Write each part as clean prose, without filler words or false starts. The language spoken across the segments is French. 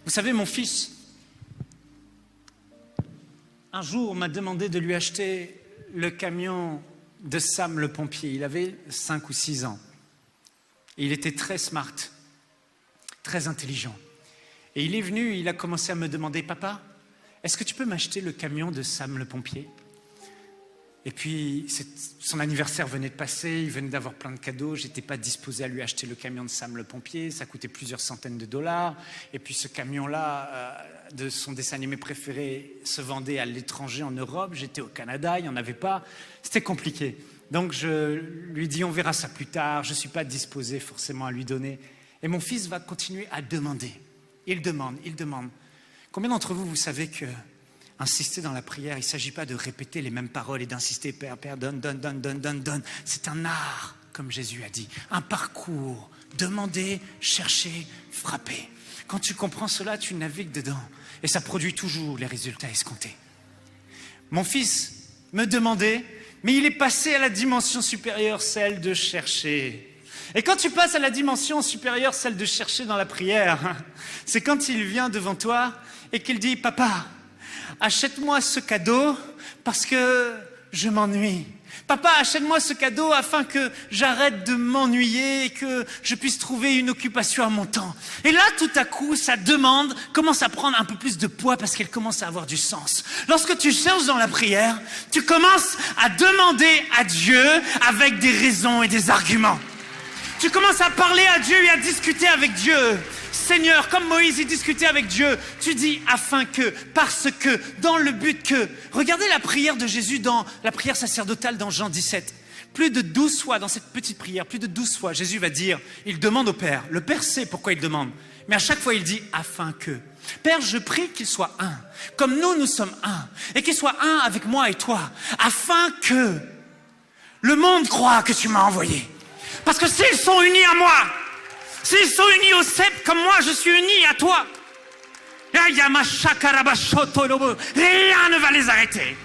Vous savez, mon fils, un jour, m'a demandé de lui acheter le camion de Sam le pompier. Il avait 5 ou 6 ans. Et il était très smart, très intelligent. Et il est venu, il a commencé à me demander, « Papa, est-ce que tu peux m'acheter le camion de Sam le pompier ?» Et puis, son anniversaire venait de passer, il venait d'avoir plein de cadeaux, je n'étais pas disposé à lui acheter le camion de Sam le pompier, ça coûtait plusieurs centaines de dollars. Et puis ce camion-là, de son dessin animé préféré, se vendait à l'étranger en Europe, j'étais au Canada, il n'y en avait pas, c'était compliqué. Donc je lui dis, on verra ça plus tard, je ne suis pas disposé forcément à lui donner. Et mon fils va continuer à demander. Il demande. Combien d'entre vous, vous savez que insister dans la prière, il ne s'agit pas de répéter les mêmes paroles et d'insister, Père, Père, donne. C'est un art, comme Jésus a dit, un parcours, demander, chercher, frapper. Quand tu comprends cela, tu navigues dedans et ça produit toujours les résultats escomptés. Mon fils me demandait, mais il est passé à la dimension supérieure, celle de chercher. Et quand tu passes à la dimension supérieure, celle de chercher dans la prière, c'est quand il vient devant toi et qu'il dit, Papa, achète-moi ce cadeau parce que je m'ennuie. Papa, achète-moi ce cadeau afin que j'arrête de m'ennuyer et que je puisse trouver une occupation à mon temps. Et là, tout à coup, sa demande commence à prendre un peu plus de poids parce qu'elle commence à avoir du sens. Lorsque tu cherches dans la prière, tu commences à demander à Dieu avec des raisons et des arguments. Tu commences à parler à Dieu et à discuter avec Dieu. Seigneur, comme Moïse, il discutait avec Dieu. Tu dis afin que, parce que, dans le but que. Regardez la prière de Jésus dans la prière sacerdotale dans Jean 17. Plus de 12 fois dans cette petite prière, plus de 12 fois, Jésus va dire, il demande au Père. Le Père sait pourquoi il demande. Mais à chaque fois, il dit afin que. Père, je prie qu'il soit un. Comme nous sommes un. Et qu'il soit un avec moi et toi. Afin que le monde croit que tu m'as envoyé. Parce que s'ils sont unis à moi, s'ils sont unis au cep comme moi, je suis uni à toi. Rien ne va les arrêter.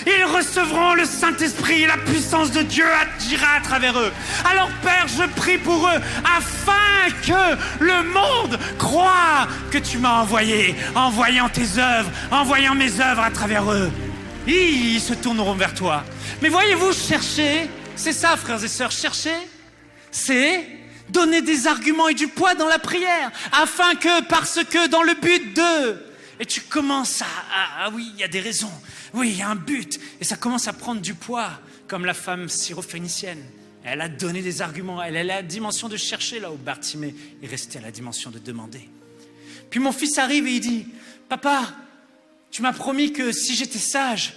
Ils recevront le Saint-Esprit et la puissance de Dieu agira à travers eux. Alors Père, je prie pour eux afin que le monde croie que tu m'as envoyé, en voyant tes œuvres, en voyant mes œuvres à travers eux. Ils se tourneront vers toi. Mais voyez-vous, chercher, c'est ça, frères et sœurs, chercher, c'est donner des arguments et du poids dans la prière, afin que, parce que, dans le but de... Et tu commences à oui, il y a des raisons, oui, il y a un but, et ça commence à prendre du poids, comme la femme syrophénicienne. Elle a donné des arguments, elle est à la dimension de chercher, là où Bartimée est resté à la dimension de demander. Puis mon fils arrive et il dit, Papa, tu m'as promis que si j'étais sage,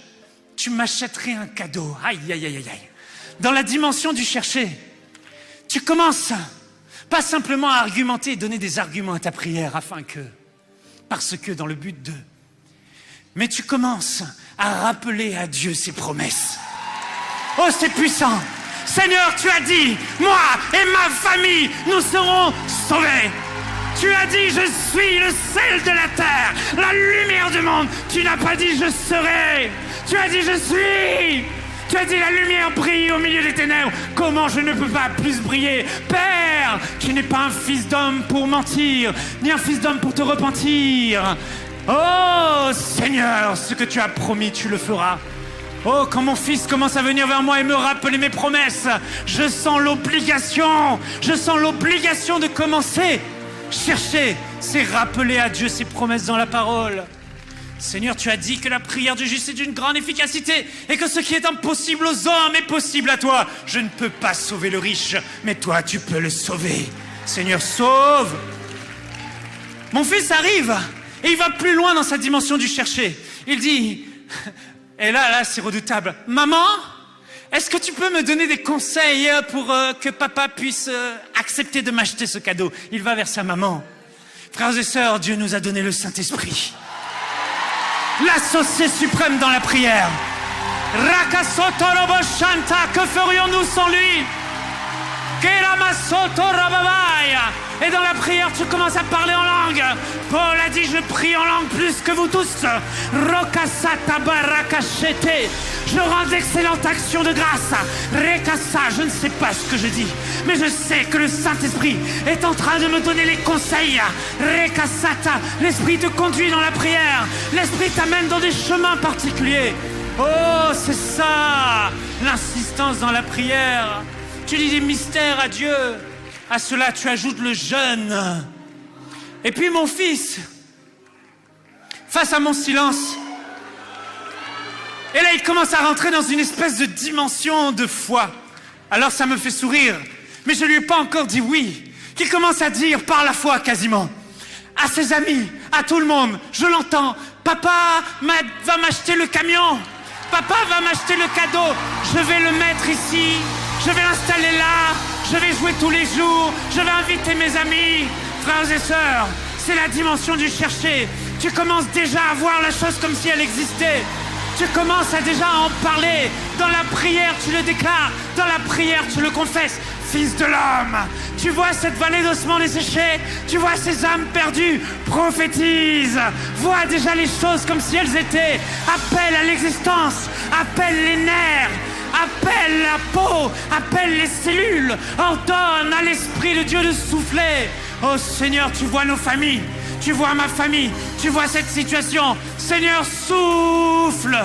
tu m'achèterais un cadeau. Aïe. Dans la dimension du chercher, tu commences pas simplement à argumenter et donner des arguments à ta prière afin que, parce que dans le but de, mais tu commences à rappeler à Dieu ses promesses. Oh, c'est puissant. Seigneur, tu as dit, moi et ma famille, nous serons sauvés. Tu as dit, je suis le sel de la terre, la lumière du monde. Tu n'as pas dit, je serai. Tu as dit, je suis. Tu as dit, la lumière brille au milieu des ténèbres. Comment je ne peux pas plus briller? Père, tu n'es pas un fils d'homme pour mentir, ni un fils d'homme pour te repentir. Oh Seigneur, ce que tu as promis, tu le feras. Oh, quand mon fils commence à venir vers moi et me rappeler mes promesses, je sens l'obligation de commencer. Chercher, c'est rappeler à Dieu ses promesses dans la parole. Seigneur, tu as dit que la prière du juste est d'une grande efficacité et que ce qui est impossible aux hommes est possible à toi. Je ne peux pas sauver le riche, mais toi, tu peux le sauver. Seigneur, sauve. Mon fils arrive et il va plus loin dans sa dimension du chercher. Il dit, et là, c'est redoutable. Maman, est-ce que tu peux me donner des conseils pour que papa puisse accepter de m'acheter ce cadeau? Il va vers sa maman. Frères et sœurs, Dieu nous a donné le Saint-Esprit. L'associé suprême dans la prière. Que ferions-nous sans lui? Et dans la prière, tu commences à parler en langue. Paul a dit, je prie en langue plus que vous tous. Je rends d'excellentes actions de grâce. Rekassa, je ne sais pas ce que je dis, mais je sais que le Saint-Esprit est en train de me donner les conseils. Rekassata, l'Esprit te conduit dans la prière. L'Esprit t'amène dans des chemins particuliers. Oh, c'est ça, l'insistance dans la prière. Tu dis des mystères à Dieu. À cela, tu ajoutes le jeûne. Et puis mon fils, face à mon silence, et là il commence à rentrer dans une espèce de dimension de foi. Alors ça me fait sourire, mais je lui ai pas encore dit oui. Qu'il commence à dire par la foi quasiment, à ses amis, à tout le monde, je l'entends, papa va m'acheter le camion, papa va m'acheter le cadeau, je vais le mettre ici, je vais l'installer là, je vais jouer tous les jours, je vais inviter mes amis. Frères et sœurs, c'est la dimension du chercher. Tu commences déjà à voir la chose comme si elle existait. Tu commences à déjà en parler. Dans la prière, tu le déclares. Dans la prière, tu le confesses. Fils de l'homme, tu vois cette vallée d'ossements desséchés, tu vois ces âmes perdues, prophétise, vois déjà les choses comme si elles étaient, appelle à l'existence, appelle les nerfs, appelle la peau, appelle les cellules, ordonne à l'Esprit de Dieu de souffler. Oh Seigneur, tu vois nos familles, tu vois ma famille, tu vois cette situation, Seigneur, souffle.